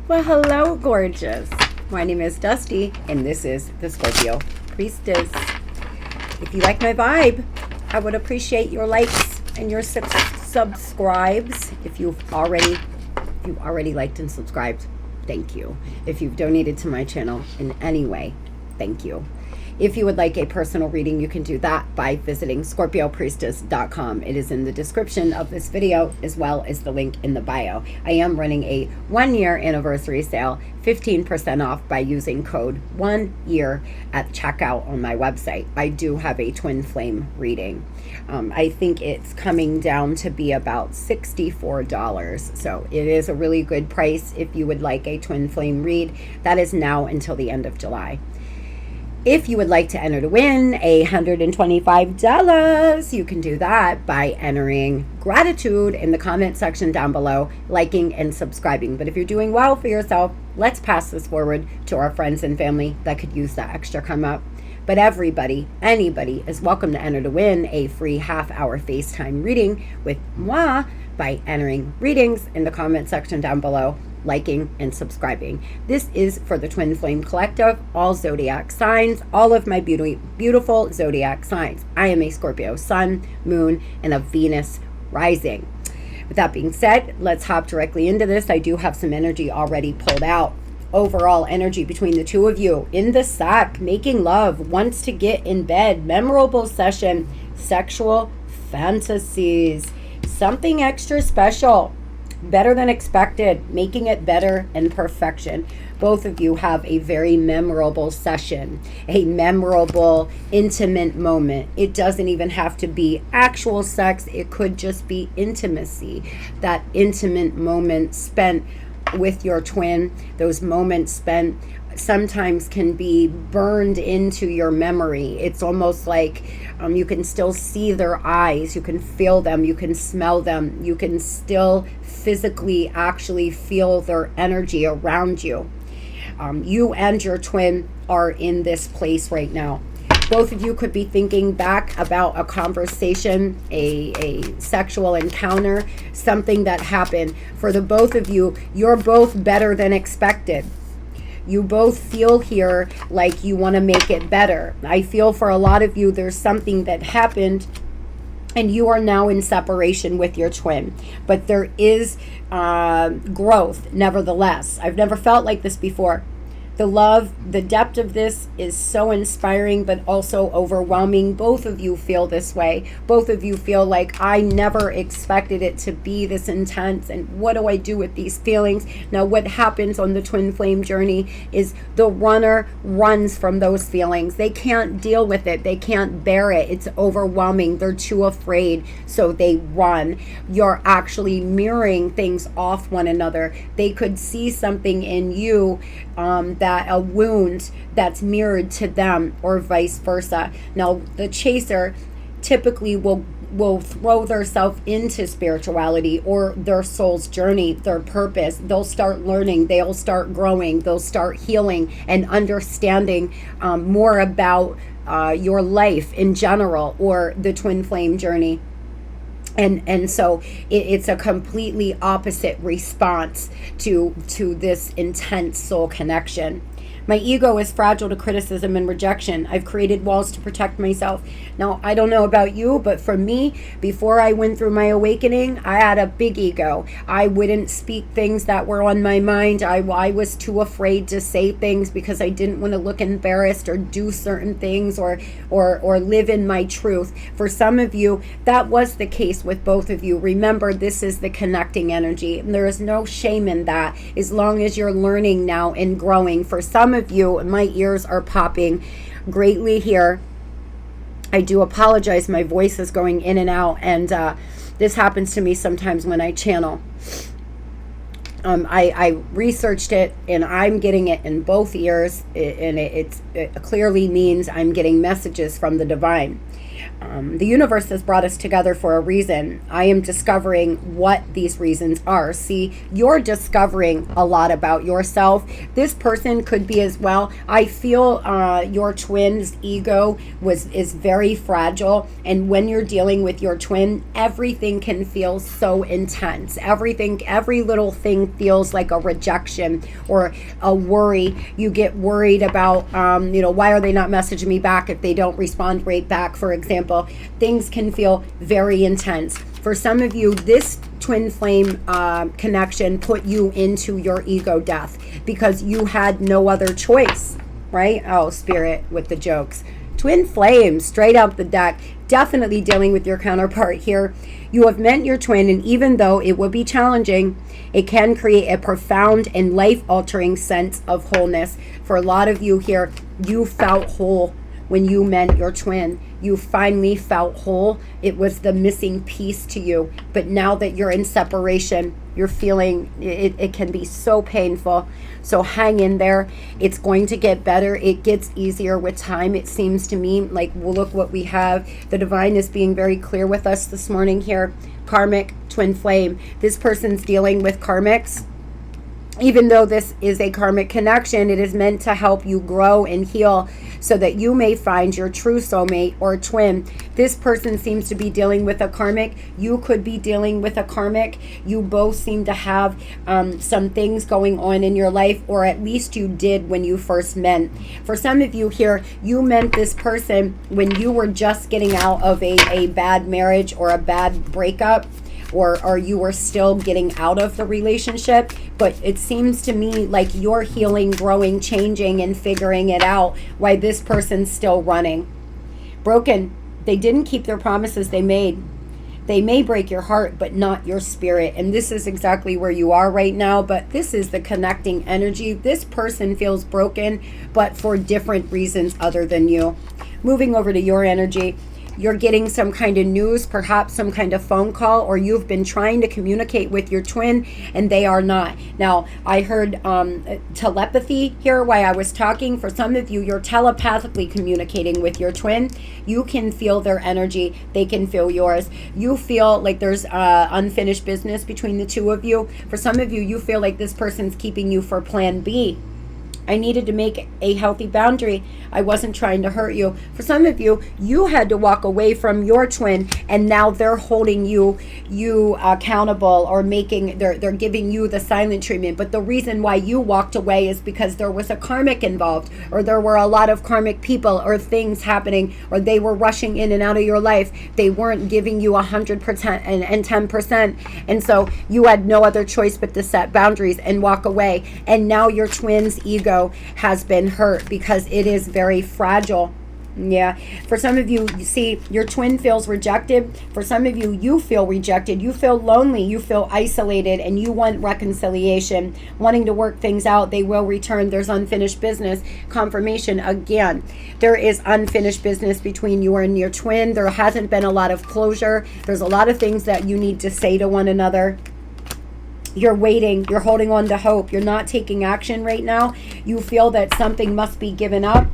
Well, hello, gorgeous. My name is Dusty, and this is the Scorpio Priestess. If you like my vibe, I would appreciate your likes and your subscribes. If you've already liked and subscribed, thank you. If you've donated to my channel in any way, thank you. If you would like a personal reading, you can do that by visiting scorpiopriestess.com. It is in the description of this video, as well as the link in the bio. I am running a 1-year anniversary sale, 15% off by using code 1YEAR at checkout on my website. I do have a twin flame reading. I think it's coming down to be about $64. So it is a really good price if you would like a twin flame read. That is now until the end of July. If you would like to enter to win $125, you can do that by entering gratitude in the comment section down below, liking and subscribing. But if you're doing well for yourself, let's pass this forward to our friends and family that could use that extra come up. But everybody, anybody is welcome to enter to win a free half-hour FaceTime reading with moi by entering readings in the comment section down below, liking and subscribing. This is for the Twin Flame Collective, all zodiac signs, all of my beautiful zodiac signs. I am a Scorpio sun, moon, and a Venus rising. With that being said, let's hop directly into this. I do have some energy already pulled out. Overall energy between the two of you in the sack, making love, wants to get in bed, memorable session, sexual fantasies, something extra special, better than expected, making it better, and perfection. Both of you have a very memorable session, a memorable, intimate moment. It doesn't even have to be actual sex. It could just be intimacy. That intimate moment spent with your twin, those moments spent sometimes can be burned into your memory. It's almost like you can still see their eyes, you can feel them, you can smell them, you can still physically actually feel their energy around you. You and your twin are in this place right now. Both of you could be thinking back about a conversation, a sexual encounter, something that happened. For the both of you, you're both better than expected. You both feel here like you want to make it better. I feel for a lot of you, there's something that happened and you are now in separation with your twin. But there is growth, nevertheless. I've never felt like this before. The love, the depth of this is so inspiring, but also overwhelming. Both of you feel this way. Both of you feel like, I never expected it to be this intense. And what do I do with these feelings? Now, what happens on the twin flame journey is the runner runs from those feelings. They can't deal with it. They can't bear it. It's overwhelming. They're too afraid. So they run. You're actually mirroring things off one another. They could see something in you, that a wound that's mirrored to them, or vice versa. Now, the chaser typically will throw themselves into spirituality or their soul's journey, their purpose. They'll start learning, they'll start growing, they'll start healing and understanding more about your life in general, or the twin flame journey. And so it's a completely opposite response to this intense soul connection. My ego is fragile to criticism and rejection. I've created walls to protect myself. Now, I don't know about you, but for me, before I went through my awakening, I had a big ego. I wouldn't speak things that were on my mind. I was too afraid to say things because I didn't want to look embarrassed or do certain things or live in my truth. For some of you, that was the case with both of you. Remember, this is the connecting energy. There is no shame in that, as long as you're learning now and growing. For some of you, my ears are popping greatly here. I do apologize, my voice is going in and out, and this happens to me sometimes when I channel. I researched it, and I'm getting it in both ears, and it clearly means I'm getting messages from the divine. the universe has brought us together for a reason. I am discovering what these reasons are. See, you're discovering a lot about yourself. This person could be as well. I feel your twin's ego is very fragile, and when you're dealing with your twin, everything can feel so intense. Every little thing feels like a rejection or a worry. You get worried about, why are they not messaging me back if they don't respond right back, for example. Things can feel very intense. For some of you, this twin flame connection put you into your ego death because you had no other choice, right? Oh, Spirit with the jokes. Twin flames, straight out the deck. Definitely dealing with your counterpart here. You have met your twin, and even though it will be challenging, it can create a profound and life-altering sense of wholeness. For a lot of you here, you felt whole when you met your twin. You finally felt whole. It was the missing piece to you. But now that you're in separation, you're feeling it can be so painful. So hang in there. It's going to get better. It gets easier with time. It seems to me like, well, look what we have. The divine is being very clear with us this morning here. Karmic, twin flame. This person's dealing with karmics. Even though this is a karmic connection, it is meant to help you grow and heal so that you may find your true soulmate or twin. This person seems to be dealing with a karmic. You could be dealing with a karmic. You both seem to have some things going on in your life, or at least you did when you first met. For some of you here, you met this person when you were just getting out of a bad marriage or a bad breakup. Or you were still getting out of the relationship, but it seems to me like you're healing, growing, changing, and figuring it out while this person's still running. Broken. They didn't keep their promises they made. They may break your heart, but not your spirit. And this is exactly where you are right now, but this is the connecting energy. This person feels broken, but for different reasons other than you. Moving over to your energy. You're getting some kind of news, perhaps some kind of phone call, or you've been trying to communicate with your twin and they are not. Now, I heard telepathy here while I was talking. For some of you, you're telepathically communicating with your twin. You can feel their energy. They can feel yours. You feel like there's unfinished business between the two of you. For some of you, you feel like this person's keeping you for plan B. I needed to make a healthy boundary. I wasn't trying to hurt you. For some of you, you had to walk away from your twin, and now they're holding you accountable, or they're giving you the silent treatment. But the reason why you walked away is because there was a karmic involved, or there were a lot of karmic people or things happening, or they were rushing in and out of your life. They weren't giving you 100% and 10%. And so you had no other choice but to set boundaries and walk away. And now your twin's ego has been hurt because it is very fragile. Yeah. For some of you, you see, your twin feels rejected. For some of you, you feel rejected. You feel lonely. You feel isolated, and you want reconciliation, wanting to work things out. They will return. There's unfinished business. Confirmation again. There is unfinished business between you and your twin. There hasn't been a lot of closure. There's a lot of things that you need to say to one another. You're waiting. You're holding on to hope. You're not taking action right now. You feel that something must be given up,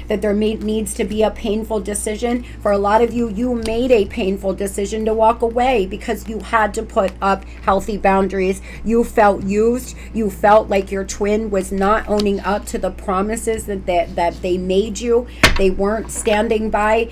that there needs to be a painful decision. For a lot of you, you made a painful decision to walk away because you had to put up healthy boundaries. You felt used. You felt like your twin was not owning up to the promises that they made you. They weren't standing by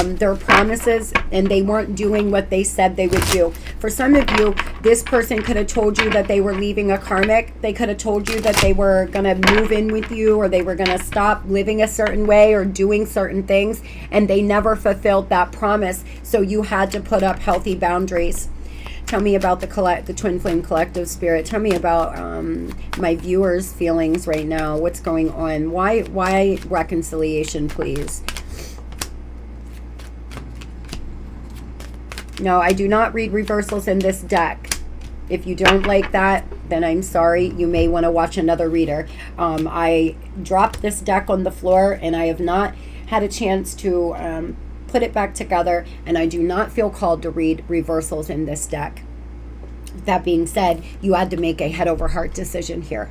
their promises, and they weren't doing what they said they would do. For some of you, this person could have told you that they were leaving a karmic. They could have told you that they were going to move in with you, or they were going to stop living a certain way or doing certain things, and they never fulfilled that promise. So you had to put up healthy boundaries. Tell me about the Twin Flame Collective Spirit. Tell me about my viewers' feelings right now. What's going on? Why reconciliation, please? No, I do not read reversals in this deck. If you don't like that, then I'm sorry. You may want to watch another reader. I dropped this deck on the floor, and I have not had a chance to put it back together, and I do not feel called to read reversals in this deck. That being said, you had to make a head over heart decision here.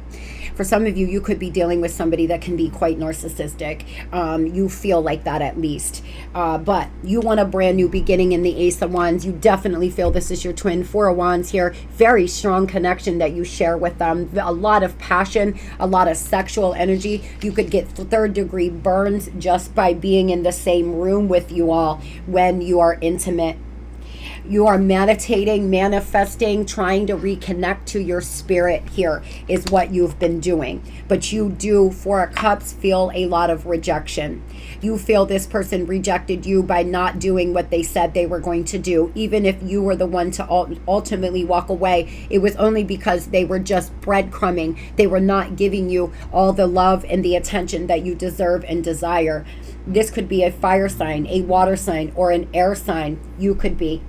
For some of you, you could be dealing with somebody that can be quite narcissistic. You feel like that at least. But you want a brand new beginning in the Ace of Wands. You definitely feel this is your twin. Four of Wands here. Very strong connection that you share with them. A lot of passion, a lot of sexual energy. You could get third-degree burns just by being in the same room with you all when you are intimate. You are meditating, manifesting, trying to reconnect to your spirit here is what you've been doing. But you do, Four of Cups, feel a lot of rejection. You feel this person rejected you by not doing what they said they were going to do. Even if you were the one to ultimately walk away, it was only because they were just breadcrumbing. They were not giving you all the love and the attention that you deserve and desire. This could be a fire sign, a water sign, or an air sign. You could be.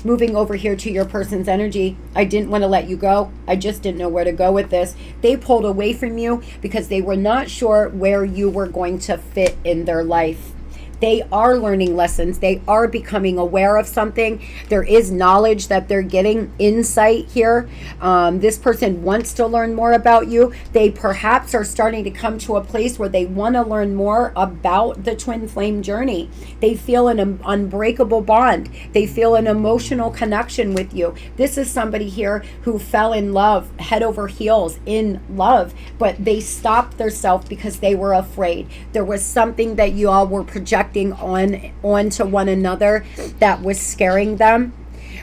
Moving over here to your person's energy, I didn't want to let you go. I just didn't know where to go with this. They pulled away from you because they were not sure where you were going to fit in their life. They are learning lessons. They are becoming aware of something. There is knowledge that they're getting, insight here. This person wants to learn more about you. They perhaps are starting to come to a place where they want to learn more about the twin flame journey. They feel an unbreakable bond. They feel an emotional connection with you. This is somebody here who fell in love, head over heels in love, but they stopped themselves because they were afraid. There was something that you all were projecting onto one another that was scaring them.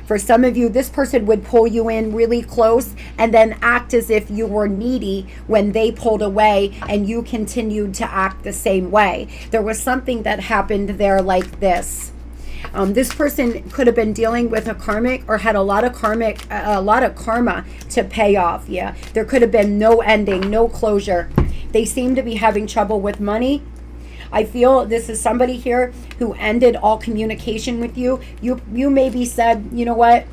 For some of you, this person would pull you in really close and then act as if you were needy when they pulled away and you continued to act the same way. There was something that happened there like this. This person could have been dealing with a karmic or had a lot of karma to pay off. Yeah, there could have been no ending, no closure. They seem to be having trouble with money. I feel this is somebody here who ended all communication with you. You maybe said, you know what,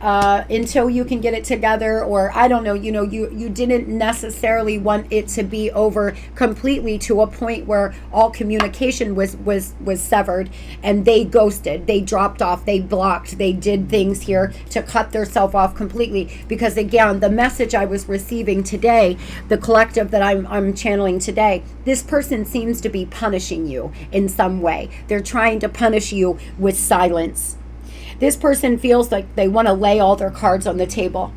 until you can get it together, or I don't know, you didn't necessarily want it to be over completely to a point where all communication was severed, and they ghosted, they dropped off, they blocked, they did things here to cut themselves off completely. Because again, the message I was receiving today, the collective that I'm channeling today, this person seems to be punishing you in some way. They're trying to punish you with silence. This person feels like they want to lay all their cards on the table.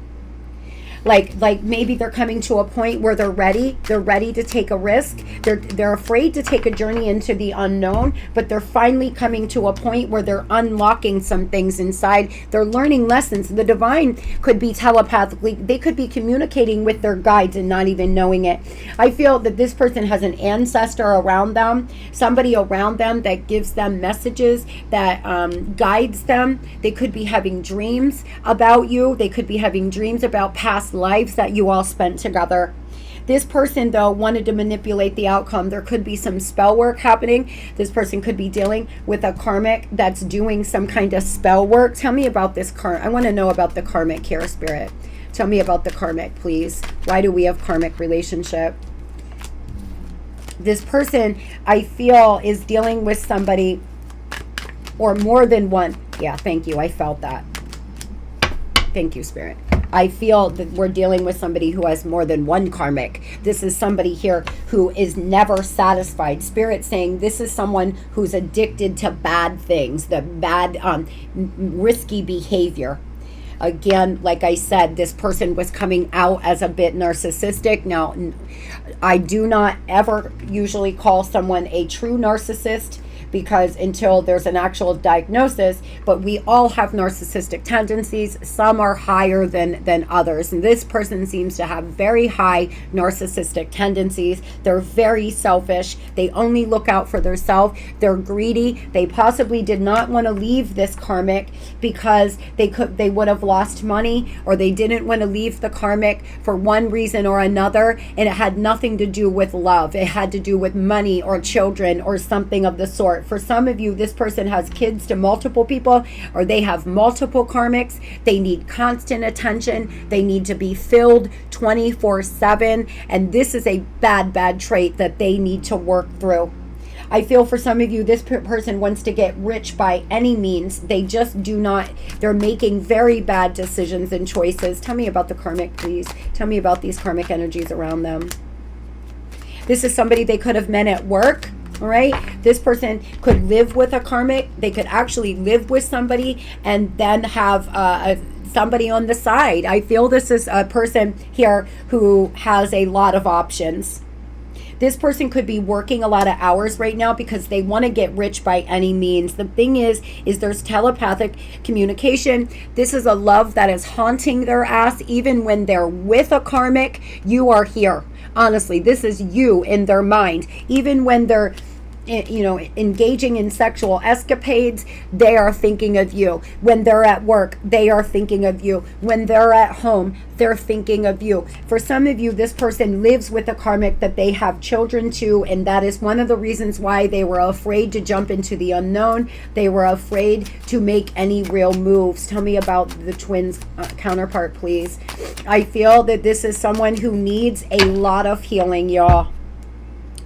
Like maybe they're coming to a point where they're ready to take a risk. They're afraid to take a journey into the unknown, but they're finally coming to a point where they're unlocking some things inside. They're learning lessons. The divine could be telepathically, they could be communicating with their guides and not even knowing it. I feel that this person has an ancestor around them, somebody around them that gives them messages, that guides them. They could be having dreams about you. They could be having dreams about past lives that you all spent together. This person, though, wanted to manipulate the outcome. There could be some spell work happening. This person could be dealing with a karmic that's doing some kind of spell work. Tell me about this I want to know about the karmic here, Spirit. Tell me about the karmic, please. Why do we have karmic relationship? This person, I feel, is dealing with somebody or more than one. Yeah, thank you. I felt that. Thank you, Spirit. I feel that we're dealing with somebody who has more than one karmic. This is somebody here who is never satisfied. Spirit saying this is someone who's addicted to bad things, the bad, risky behavior. Again, like I said, this person was coming out as a bit narcissistic. Now, I do not ever usually call someone a true narcissist, because until there's an actual diagnosis, but we all have narcissistic tendencies. Some are higher than others. And this person seems to have very high narcissistic tendencies. They're very selfish. They only look out for themselves. They're greedy. They possibly did not want to leave this karmic because they would have lost money, or they didn't want to leave the karmic for one reason or another. And it had nothing to do with love. It had to do with money or children or something of the sort. For some of you, this person has kids to multiple people, or they have multiple karmics. They need constant attention. They need to be filled 24/7. And this is a bad trait that they need to work through. I feel for some of you, this person wants to get rich by any means. They just do not. They're making very bad decisions and choices. Tell me about the karmic, please. Tell me about these karmic energies around them. This is somebody they could have met at work. All right, this person could live with a karmic. They could actually live with somebody and then have somebody on the side. I feel this is a person here who has a lot of options. This person could be working a lot of hours right now because they want to get rich by any means. The thing is there's telepathic communication. This is a love that is haunting their ass. Even when they're with a karmic, you are here. Honestly, this is you in their mind. Even when they're engaging in sexual escapades, they are thinking of you. When they're at work, they are thinking of you. When they're at home, they're thinking of you. For some of you, this person lives with a karmic that they have children to, and that is one of the reasons why they were afraid to jump into the unknown. They were afraid to make any real moves. Tell me about the twins counterpart, please. I feel that this is someone who needs a lot of healing, y'all.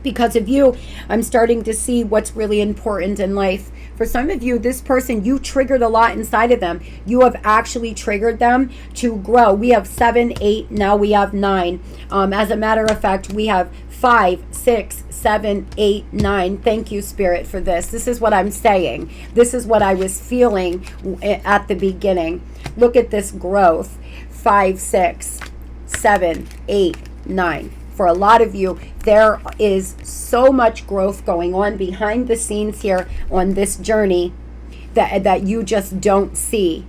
Because of you, I'm starting to see what's really important in life. For some of you, this person, you triggered a lot inside of them. You have actually triggered them to grow. We have 7, 8, now we have 9. As a matter of fact, we have 5, 6, 7, 8, 9. Thank you, Spirit, for this. This is what I'm saying. This is what I was feeling at the beginning. Look at this growth. 5, 6, 7, 8, 9. For a lot of you, there is so much growth going on behind the scenes here on this journey that you just don't see.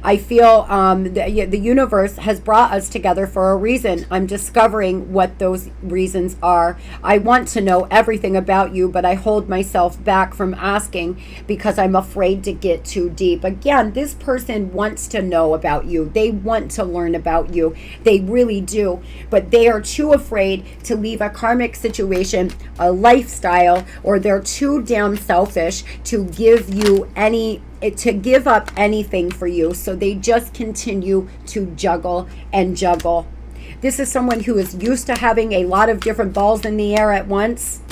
I feel the universe has brought us together for a reason. I'm discovering what those reasons are. I want to know everything about you, but I hold myself back from asking because I'm afraid to get too deep. Again, this person wants to know about you. They want to learn about you. They really do. But they are too afraid to leave a karmic situation, a lifestyle, or they're too damn selfish to give up anything for you. So they just continue to juggle and juggle. This is someone who is used to having a lot of different balls in the air at once.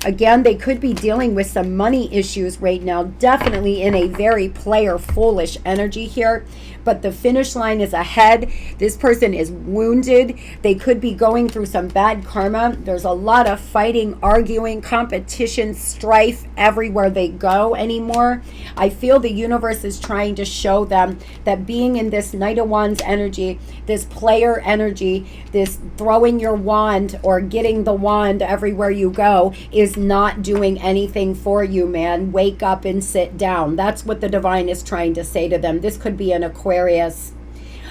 Again, they could be dealing with some money issues right now, definitely in a very player foolish energy here. But the finish line is ahead. This person is wounded. They could be going through some bad karma. There's a lot of fighting, arguing, competition, strife everywhere they go anymore. I feel the universe is trying to show them that being in this Knight of Wands energy, this player energy, this throwing your wand or getting the wand everywhere you go is not doing anything for you, man. Wake up and sit down. That's what the divine is trying to say to them. This could be an Aquarius.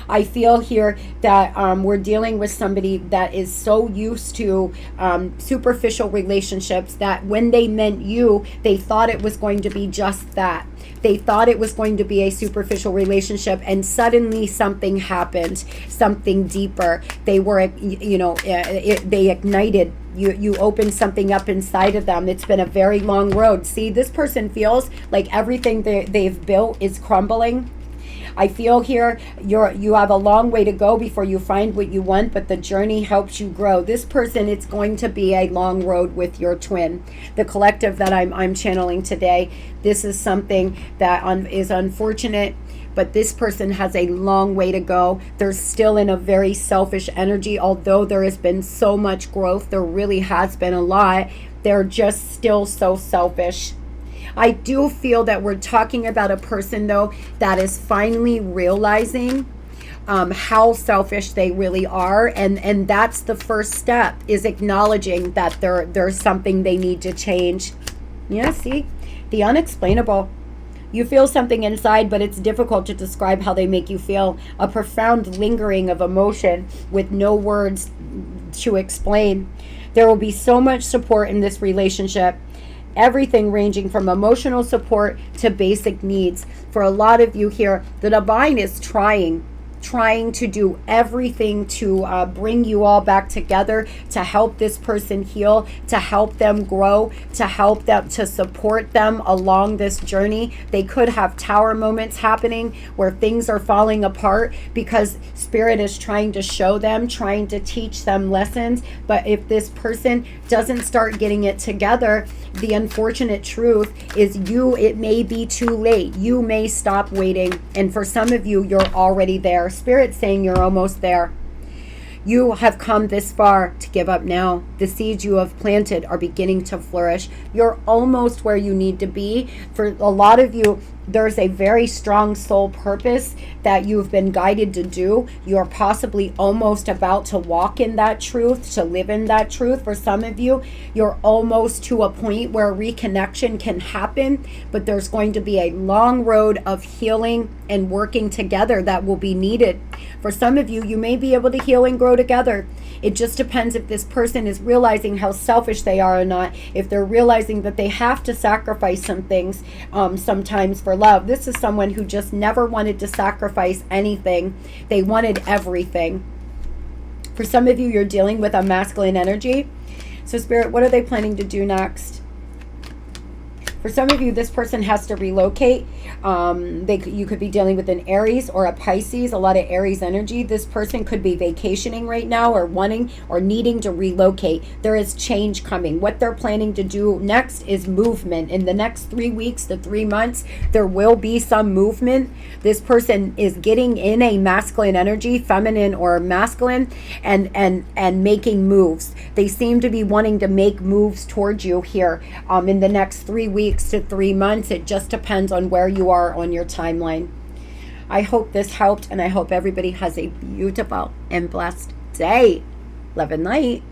I feel here that we're dealing with somebody that is so used to superficial relationships that when they met you, they thought it was going to be just that. They thought it was going to be a superficial relationship, and suddenly something happened, something deeper. They were, they ignited. You opened something up inside of them. It's been a very long road. See, this person feels like everything they've built is crumbling. I feel here you have a long way to go before you find what you want, but the journey helps you grow. This person, it's going to be a long road with your twin. The collective that I'm channeling today, this is something that is unfortunate, but this person has a long way to go. They're still in a very selfish energy. Although there has been so much growth, there really has been a lot. They're just still so selfish. I do feel that we're talking about a person, though, that is finally realizing how selfish they really are. And that's the first step, is acknowledging that there's something they need to change. Yeah, see? The unexplainable. You feel something inside, but it's difficult to describe how they make you feel. A profound lingering of emotion with no words to explain. There will be so much support in this relationship. Everything ranging from emotional support to basic needs. For a lot of you here, the divine is trying. trying to do everything to bring you all back together, to help this person heal, to help them grow, to help them, to support them along this journey. They could have tower moments happening where things are falling apart because Spirit is trying to show them, trying to teach them lessons. But if this person doesn't start getting it together, the unfortunate truth is it may be too late. You may stop waiting. And for some of you, you're already there. Spirit's saying you're almost there. You have come this far to give up now. The seeds you have planted are beginning to flourish. You're almost where you need to be. For a lot of you, there's a very strong soul purpose that you've been guided to do. You're possibly almost about to walk in that truth, to live in that truth. For some of you, you're almost to a point where reconnection can happen, but there's going to be a long road of healing and working together that will be needed. For some of you, you may be able to heal and grow together. It just depends if this person is realizing how selfish they are or not, if they're realizing that they have to sacrifice some things sometimes for love. This is someone who just never wanted to sacrifice anything. They wanted everything. For some of you, you're dealing with a masculine energy. So Spirit, what are they planning to do next? For some of you, this person has to relocate. You could be dealing with an Aries or a Pisces, a lot of Aries energy. This person could be vacationing right now or wanting or needing to relocate. There is change coming. What they're planning to do next is movement. In the next 3 weeks to 3 months, there will be some movement. This person is getting in a masculine energy, feminine or masculine, and making moves. They seem to be wanting to make moves towards you here in the next 3 weeks to 3 months. It just depends on where you are on your timeline. I hope this helped, and I hope everybody has a beautiful and blessed day. Love and light.